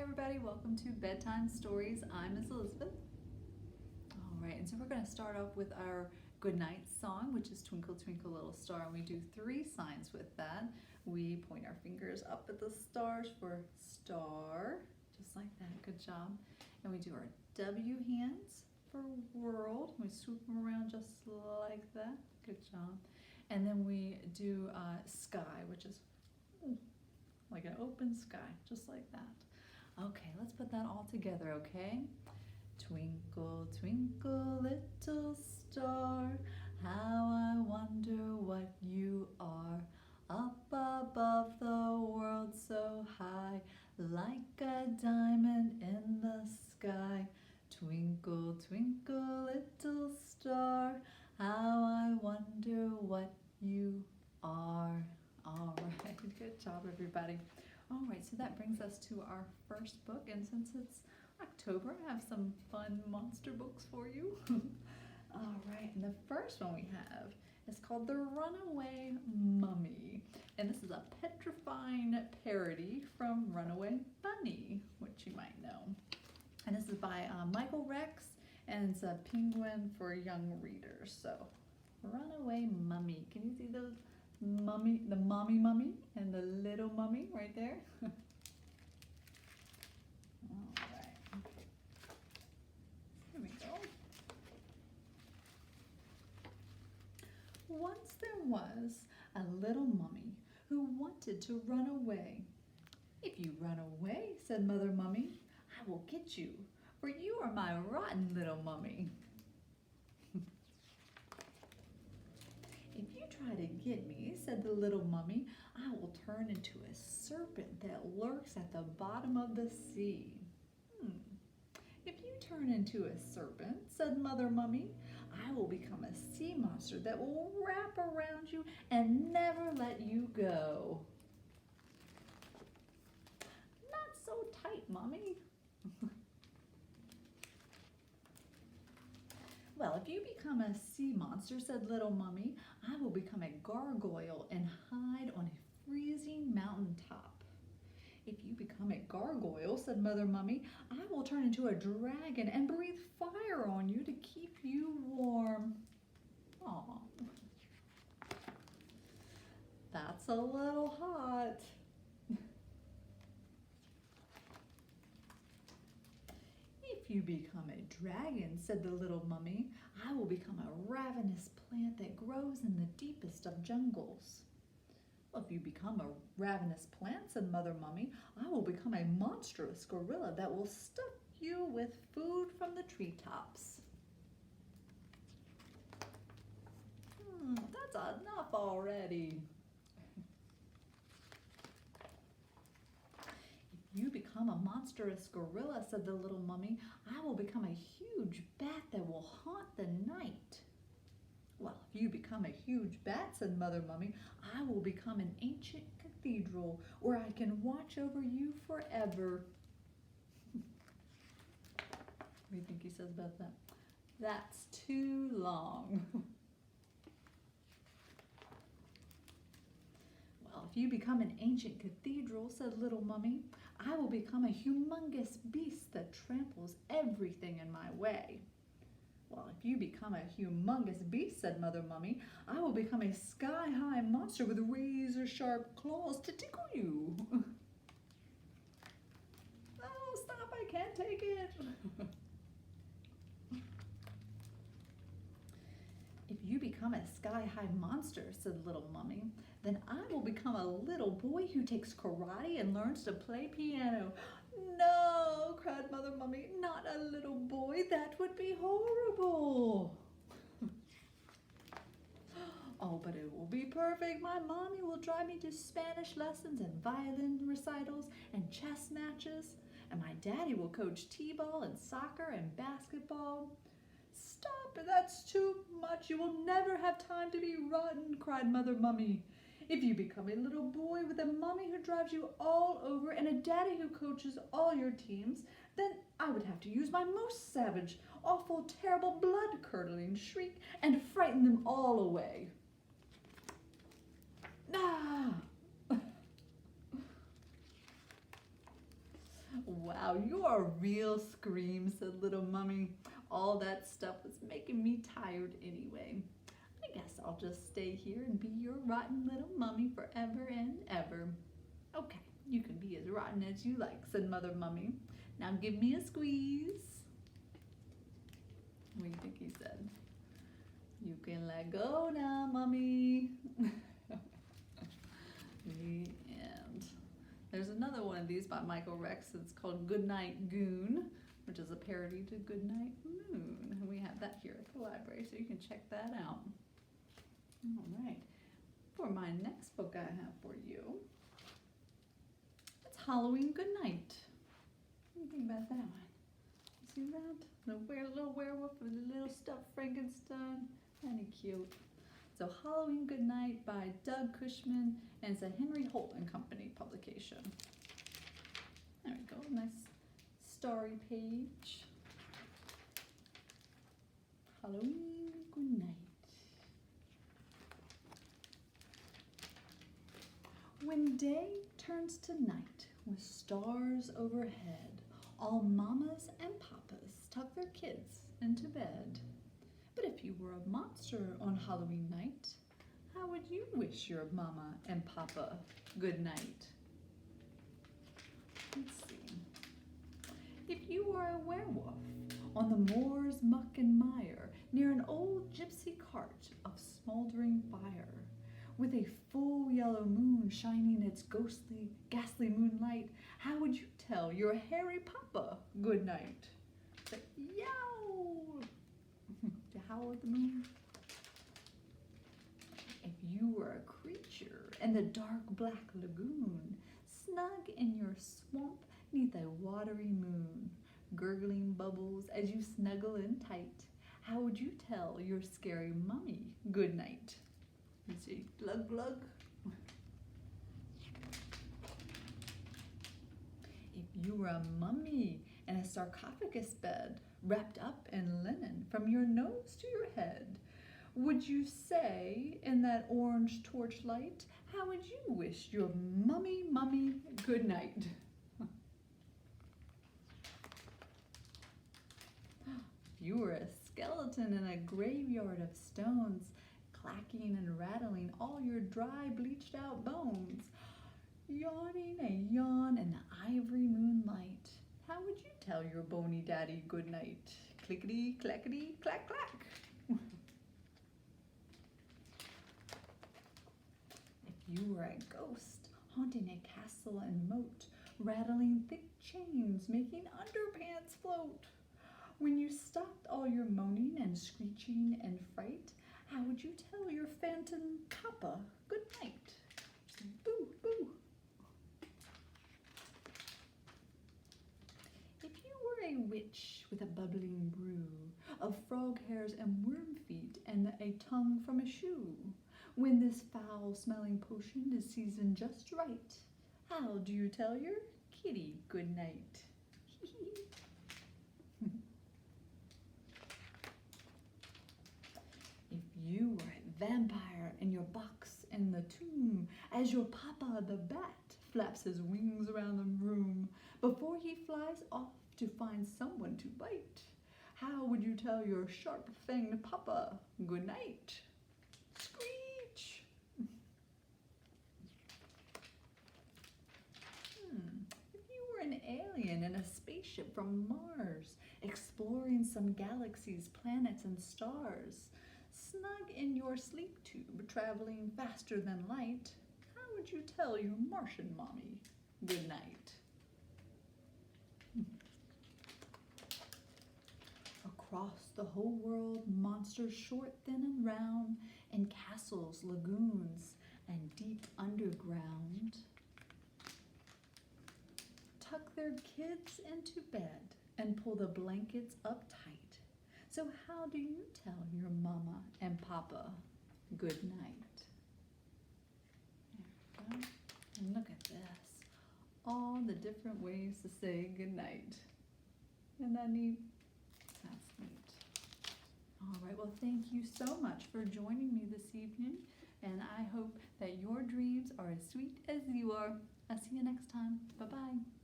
everybody, welcome to Bedtime Stories. I'm Miss Elizabeth. All right, and so we're going to start off with our Goodnight song, which is Twinkle Twinkle Little Star, and we do 3 signs with that. We point our fingers up at the stars for star, just like that, good job. And we do our W hands for world. We swoop them around just like that, good job. And then we do sky, which is like an open sky, just like that. Okay, let's put that all together, okay? Twinkle, twinkle, little star, how I wonder what you are. Up above the world so high, like a diamond in the sky. Twinkle, twinkle, little star, how I wonder what you are. All right, good job, everybody. All right, so that brings us to our first book, and since it's October, I have some fun monster books for you. All right, and the first one we have is called The Runaway Mummy, and this is a petrifying parody from Runaway Bunny, which you might know. And this is by Michael Rex, and it's a Penguin for young readers. So, Runaway Mummy. Can you see those? Mummy, the mommy mummy and the little mummy right there. All right, here we go. Once there was a little mummy who wanted to run away. If you run away, said Mother Mummy, I will get you, for you are my rotten little mummy. If you try to get me, said the little mummy, I will turn into a serpent that lurks at the bottom of the sea. If you turn into a serpent, said Mother Mummy, I will become a sea monster that will wrap around you and never let you go. Not so tight, Mummy. Well, if you become a sea monster, said little Mummy, I will become a gargoyle and hide on a freezing mountaintop. If you become a gargoyle, said Mother Mummy, I will turn into a dragon and breathe fire on you to keep you warm. Aw, that's a little hot. If you become a dragon, said the little mummy, I will become a ravenous plant that grows in the deepest of jungles. Well, if you become a ravenous plant, said Mother Mummy, I will become a monstrous gorilla that will stuff you with food from the treetops. That's enough already. You become a monstrous gorilla, said the little mummy, I will become a huge bat that will haunt the night. Well, if you become a huge bat, said Mother Mummy, I will become an ancient cathedral where I can watch over you forever. What do you think he says about that? That's too long. Well, if you become an ancient cathedral, said little mummy, I will become a humongous beast that tramples everything in my way. Well, if you become a humongous beast, said Mother Mummy, I will become a sky-high monster with razor-sharp claws to tickle you. Oh, stop, I can't take it. If you become a sky-high monster, said little mummy, then I will become a little boy who takes karate and learns to play piano. No, cried Mother Mummy, not a little boy. That would be horrible. Oh, but it will be perfect. My mommy will drive me to Spanish lessons and violin recitals and chess matches. And my daddy will coach t-ball and soccer and basketball. Stop, that's too much. You will never have time to be rotten, cried Mother Mummy. If you become a little boy with a mummy who drives you all over and a daddy who coaches all your teams, then I would have to use my most savage, awful, terrible, blood-curdling shriek and frighten them all away. Ah! Wow, you are a real scream, said little Mummy. All that stuff was making me tired anyway. I guess I'll just stay here and be your rotten little mummy forever and ever. Okay, you can be as rotten as you like, said Mother Mummy. Now give me a squeeze. What do you think he said? You can let go now, Mummy. The end. There's another one of these by Michael Rex. It's called Goodnight Goon, which is a parody to Goodnight Moon. And we have that here at the library, so you can check that out. All right. For my next book I have for you, it's Halloween Goodnight. What do you think about that one? You see that? The little werewolf with a little stuffed Frankenstein. Kind of cute. So Halloween Goodnight by Doug Cushman, and it's a Henry Holt and Company publication. There we go, nice starry page. Halloween Goodnight. When day turns to night with stars overhead, all mamas and papas tuck their kids into bed. But if you were a monster on Halloween night, how would you wish your mama and papa good night? Let's see. If you were a werewolf on the moor's muck and mire, near an old gypsy cart of smoldering fire, with a full yellow moon shining its ghostly, ghastly moonlight, how would you tell your hairy papa good night? Say, yow! To howl at the moon. If you were a creature in the dark black lagoon, snug in your swamp neath a watery moon, gurgling bubbles as you snuggle in tight, how would you tell your scary mummy good night? You see, glug glug. If you were a mummy in a sarcophagus bed, wrapped up in linen from your nose to your head, would you say in that orange torchlight, how would you wish your mummy good night? You were a skeleton in a graveyard of stones, clacking and rattling all your dry, bleached out bones, yawning a yawn in the ivory moonlight. How would you tell your bony daddy good night? Clickety, clackety, clack, clack. If you were a ghost haunting a castle and moat, rattling thick chains, making underpants float, when you stopped all your moaning and screeching and fright, how would you tell your phantom papa good night? Boo, boo. If you were a witch with a bubbling brew of frog hairs and worm feet and a tongue from a shoe, when this foul-smelling potion is seasoned just right, how do you tell your kitty good night? If you were a vampire in your box in the tomb, as your papa the bat flaps his wings around the room before he flies off to find someone to bite, how would you tell your sharp-fanged papa good night? Screech! If you were an alien in a spaceship from Mars, exploring some galaxies, planets, and stars, snug in your sleep tube, traveling faster than light, how would you tell your Martian mommy good night? Across the whole world, monsters short, thin, and round, in castles, lagoons, and deep underground, tuck their kids into bed and pull the blankets up tight. So how do you tell your mama and papa good night? There we go. And look at this. All the different ways to say good night. Isn't that neat? That's neat. All right, well, thank you so much for joining me this evening, and I hope that your dreams are as sweet as you are. I'll see you next time. Bye-bye.